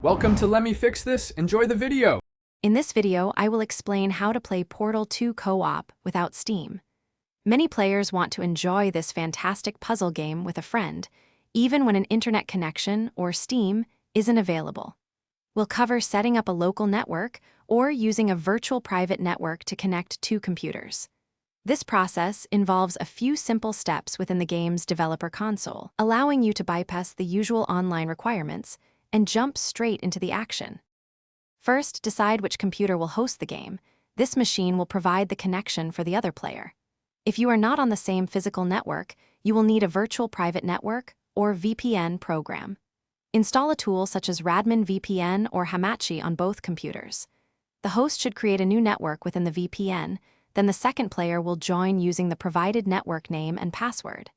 Welcome to Let Me Fix This. Enjoy the video. In this video, I will explain how to play Portal 2 co-op without Steam. Many players want to enjoy this fantastic puzzle game with a friend, even when an internet connection or Steam isn't available. We'll cover setting up a local network or using a virtual private network to connect two computers. This process involves a few simple steps within the game's developer console, allowing you to bypass the usual online requirements and jump straight into the action. First, decide which computer will host the game. This machine will provide the connection for the other player. If you are not on the same physical network, you will need a virtual private network or VPN program. Install a tool such as Radman VPN or Hamachi on both computers. The host should create a new network within the VPN, then the second player will join using the provided network name and password.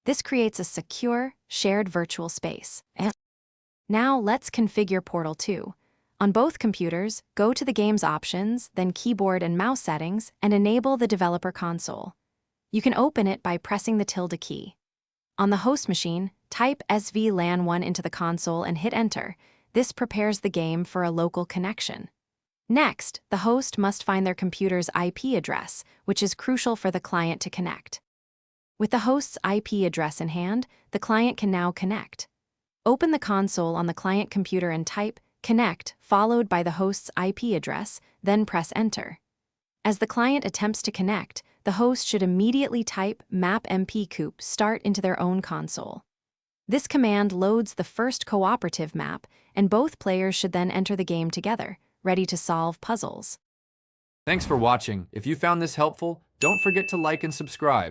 This creates a secure, shared virtual space. Now let's configure Portal 2. On both computers, go to the game's options, then keyboard and mouse settings, and enable the developer console. You can open it by pressing the tilde key. On the host machine, type SVLAN1 into the console and hit enter. This prepares the game for a local connection. Next, the host must find their computer's IP address, which is crucial for the client to connect. With the host's IP address in hand, the client can now connect. Open the console on the client computer and type connect, followed by the host's IP address, then press enter. As the client attempts to connect, the host should immediately type map-mpcoup start into their own console. This command loads the first cooperative map, and both players should then enter the game together, ready to solve puzzles. Thanks for watching. If you found this helpful, don't forget to like and subscribe.